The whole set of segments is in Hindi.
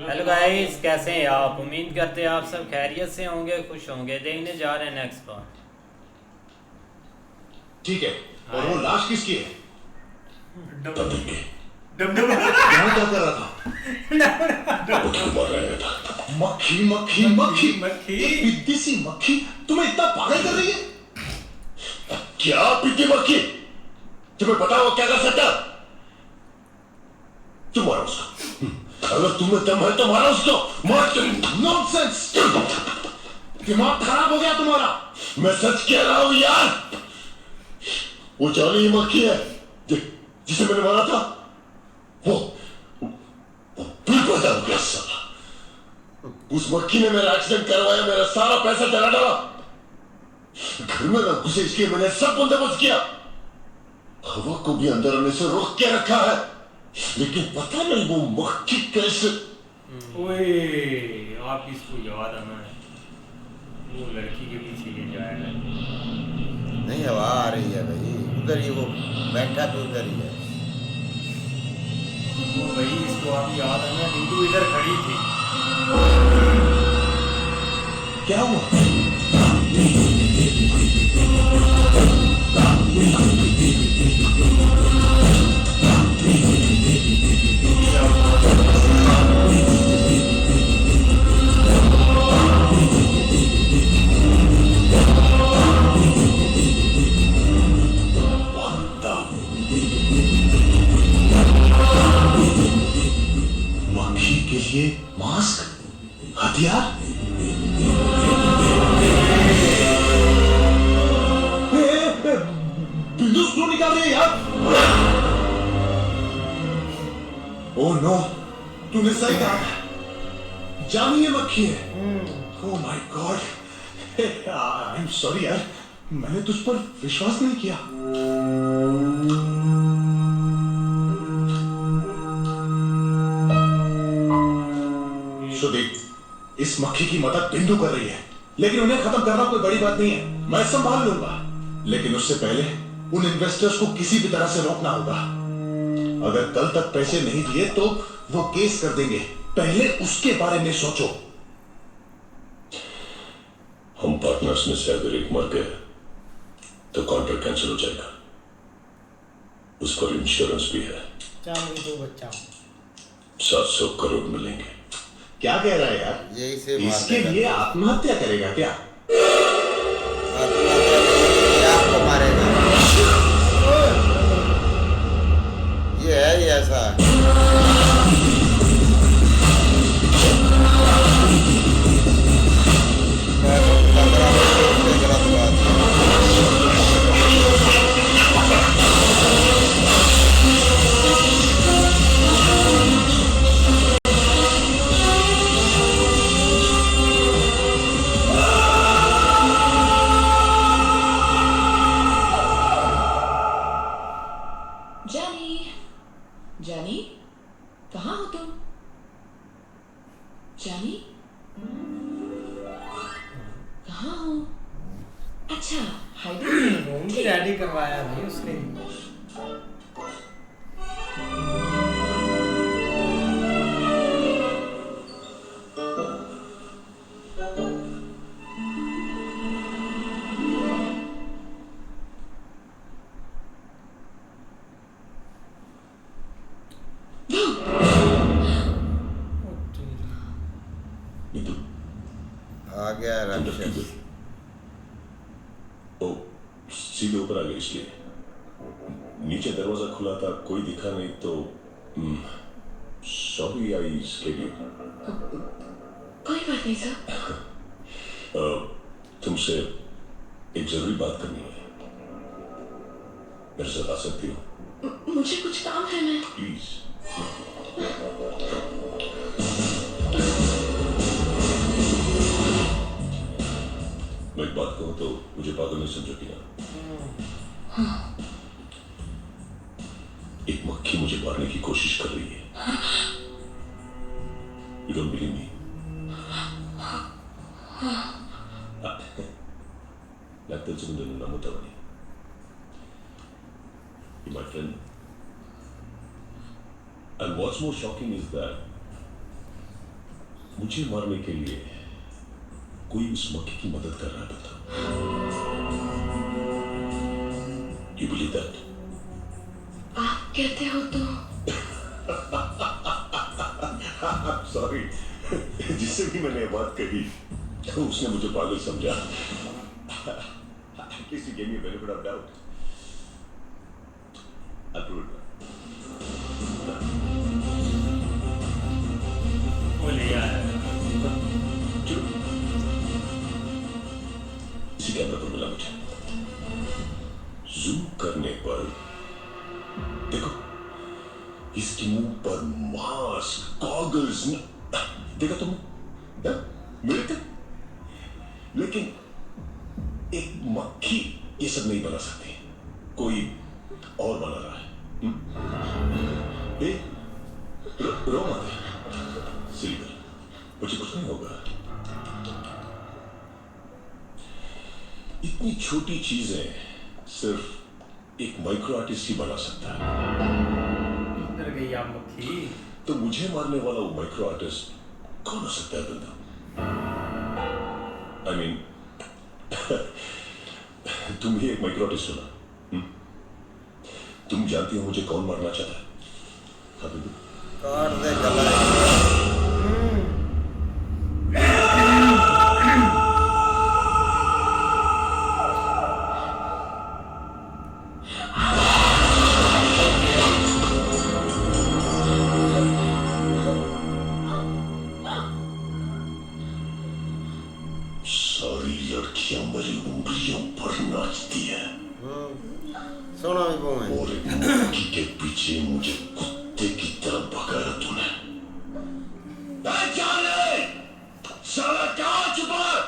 हेलो गाइस, कैसे हैं आप? उम्मीद करते हैं आप सब खैरियत से होंगे, खुश होंगे। देखने जा रहे हैं नेक्स्ट पार्ट। ठीक है। और वो हाय। लाश किसकी है? डब तभी डब डब यहाँ क्या कर रहा था? मक्खी मार रहा था। मक्खी मक्खी मक्खी मक्खी। एक पिद्दी सी मक्खी तुम्हें इतना पागल कर रही है? क्या पिद्दी मक्खी? तुम्हें पता हो क्या कर सकता? तुम मारो उसको। अगर तुम्हें दम है तो मारो उसको। मार तुम। नॉनसेंस। दिमाग खराब हो गया तुम्हारा। मैं सच कह रहा हूं यार। वो जाली मक्खी है जिसे मैंने मारा था। वो फिर पैदा हो गया साला। उस मक्खी ने मेरा एक्सीडेंट करवाया, मेरा सारा पैसा जला डाला। घर में ना घुसे इसलिए मैंने सब बंदोबस्त किया। हवा को भी अंदर आने से रोक के रखा है, लेकिन पता नहीं वो मक्खी कैसे। ओए, आप इसको याद आना है, वो लड़की के पीछे ये जाएगा। नहीं, हवा आ रही है भाई। उधर ही वो बैठा तो उधर ही है। वो भाई इसको आप याद आना, बिंदु इधर खड़ी थी। क्या हुआ? मक्खी के लिए मास्क, हथियार। बिंदु क्यों निकाल रही है यार? ओह नो, तूने सही कहा। जानी ये मक्खी है। Oh my God. I am sorry यार, मैंने तुझ पर विश्वास नहीं किया। सुदीप, इस मक्खी की मदद बिंदु कर रही है, लेकिन उन्हें खत्म करना कोई बड़ी बात नहीं है। मैं संभाल लूंगा, लेकिन उससे पहले उन इन्वेस्टर्स को किसी भी तरह से रोकना होगा। अगर कल तक पैसे नहीं दिए तो वो केस कर देंगे। पहले उसके बारे में सोचो। हम पार्टनर्स में से अगर एक मर गए तो कॉन्ट्रैक्ट कैंसिल हो जाएगा। उस पर इंश्योरेंस भी है। 700 करोड़ मिलेंगे। क्या कह रहा है यार? यही से मार इसके देगा। लिए आत्महत्या करेगा क्या? ये आपको मारेगा। ये है, ये ऐसा है। मैं तो लग रहा हूँ कि ये गलत बात है। जानी, जानी, कहाँ हो तुम? जानी, कहाँ हो? अच्छा, हाइड्रोजन। रूम भी रेडी करवाया भाई उसने। नीतू, आ गया राक्षस। ओ सीधे ऊपर आ गए इसलिए। नीचे दरवाजा खुला था, कोई दिखा नहीं तो सॉरी आई स्केड यू। कोई बात नहीं सर। तुमसे एक जरूरी बात करनी है। मेरे साथ आ सकती हो? मुझे कुछ काम है, मैं। प्लीज। मैं एक बात कहूं तो मुझे पागल नहीं समझोगी ना? एक मक्खी मुझे मारने की कोशिश कर रही है। You don't believe me? నాకు తెలిసి నువ్వు నమ్ముతావని. My friend. And what's more shocking is that मुझे मारने के लिए कोई उस मक्खी की मदद कर रहा था। You believe that? आप कहते हो तो सॉरी, जिससे भी मैंने ये बात कही तो उसने मुझे पागल समझा। At least he gave me a benefit of doubt. I'll prove it. वो ले आया। चलो, इसी कैमरा पर मिला मुझे। जूम करने पर देखो, इसके मुंह पर मास्क, गॉगल्स, देखा तुमने? मेरे थे, लेकिन एक मक्खी ये सब नहीं बना सकती, कोई और बना रहा है। रो मत, सिल्वर, मुझे कुछ नहीं होगा। इतनी छोटी चीजें सिर्फ एक माइक्रो आर्टिस्ट ही बना सकता है। इधर गई आप मक्खी। तो मुझे मारने वाला वो माइक्रो आर्टिस्ट कौन हो सकता है बंदा? I mean, तुम भी एक माइक्रो आर्टिस्ट हो ना? तुम जानती हो मुझे कौन मारना चाहता है? हाँ दीदी, काट दे गला। सारी लड़कियां मेरी उंगलियों पर नाचती है सोना भी बहु है। और एक मक्खी के पीछे मुझे कुत्ते की तरह भगाया तूने। साला कहाँ छुपा है?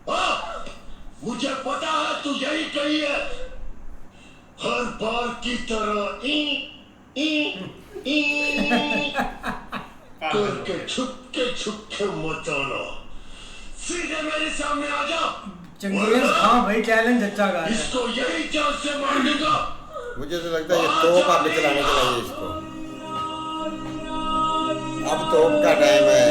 हाँ? मुझे पता है तू यही कही है। हर बार की तरह करके छुपके मत आना। सीधे मेरे सामने आ जा। चंगेज हाँ भाई, चैलेंज अच्छा गा रहा है। इसको यही जान से मार दूंगा। मुझे तो लगता है ये तोप आप चलाने के लिए इसको। अब तोप का टाइम है।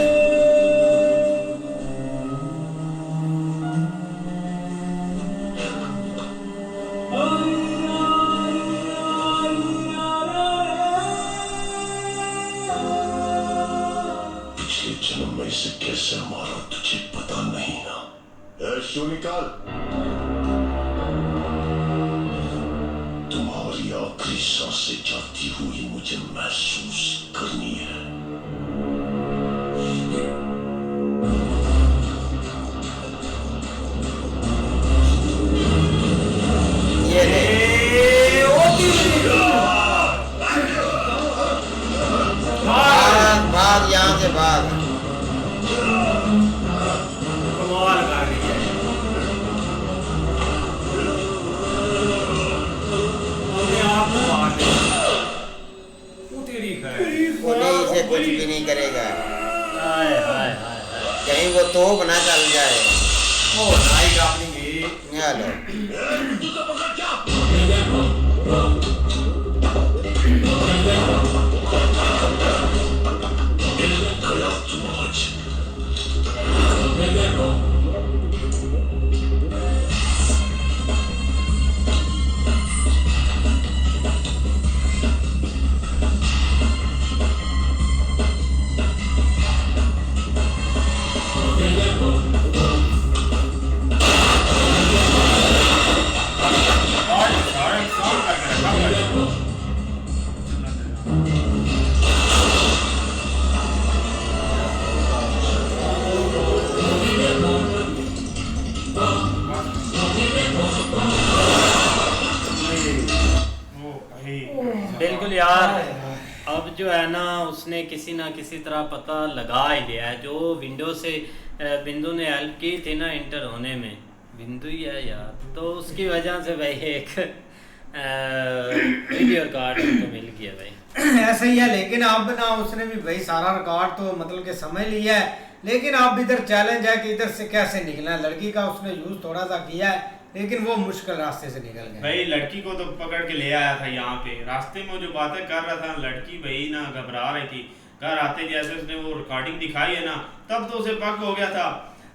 पिछले जन्म में इसे कैसे मारा तुझे पता नहीं ना? शो निकाल। तुम्हारी आखिरी सांसें जाती हुई मुझे महसूस करनी है। ये ले। भाग भाग यहाँ से भाग। कमाल कर रही है। अपने आप को मार दे। वो तेरी खैर। वो नहीं, इसे कुछ भी नहीं करेगा। हाय हाय हाय हाय। कहीं वो तोप ना चल जाए। ओ नाइट आपने ये यहाँ लो। गया तुम आज। सारे सॉन्ग कर रहा है। बिल्कुल यार, अब जो है ना उसने किसी ना किसी तरह पता लगा ही लिया है। जो विंडो से बिंदु ने हेल्प की थी ना इंटर होने में, बिंदु ही है यार, तो उसकी वजह से भाई एक वीडियो रिकॉर्ड उनको मिल गया भाई। ऐसा ही है, लेकिन अब ना उसने भी भाई सारा रिकॉर्ड तो मतलब के समझ लिया है, लेकिन अब इधर चैलेंज है कि इधर से कैसे निकलना है। लड़की का उसने यूज थोड़ा सा किया है, लेकिन वो मुश्किल रास्ते से निकल गया। भाई लड़की को तो पकड़ के ले आया था यहाँ पे, रास्ते में जो बातें कर रहा था लड़की भाई ना घबरा रही थी, घर आते जैसे उसने वो रिकॉर्डिंग दिखाई है ना, तब तो उसे पक हो गया था।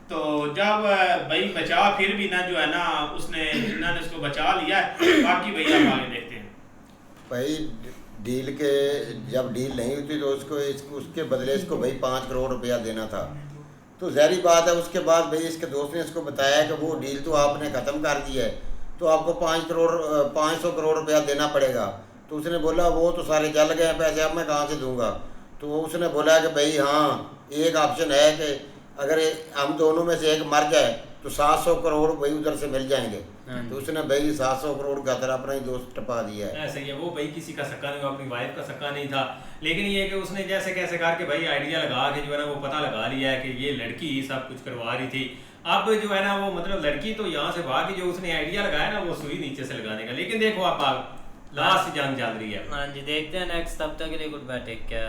तो जब भाई बचा फिर भी ना जो है ना उसने जिन्होंने उसको बचा लिया है, बाकी भाई आप आगे देखते हैं। भाई डील के जब डील नहीं हुई तो उसके बदले इसको भाई 5 करोड़ रुपया देना था। तो ज़ाहिर बात है उसके बाद भाई इसके दोस्त ने इसको बताया कि वो डील तो आपने ख़त्म कर दी है, तो आपको 500 करोड़ रुपया देना पड़ेगा। तो उसने बोला वो तो सारे चल गए हैं पैसे, अब मैं कहाँ से दूंगा। तो उसने बोला कि भाई हाँ एक ऑप्शन है कि अगर हम दोनों में से एक मर जाए तो 700 करोड़ भाई उधर से मिल जाएंगे। तो उसने भाई 700 करोड़ का तरह अपना ही दोस्त टपा दिया है। ऐसे ही है, वो भाई किसी का सक्का नहीं, अपनी वाइफ का सक्का नहीं था, लेकिन ये कि उसने जैसे कैसे करके भाई आइडिया लगा के जो है ना वो पता लगा लिया है कि ये लड़की ही सब कुछ करवा रही थी। अब जो है ना वो मतलब लड़की तो यहाँ से भागी, जो उसने आइडिया लगाया ना वो सुई नीचे से लगाने का। लेकिन देखो आप लास्ट जंग चल रही है। हाँ जी, देखते हैं नेक्स्ट। तब तक के लिए गुड बाय, टेक केयर।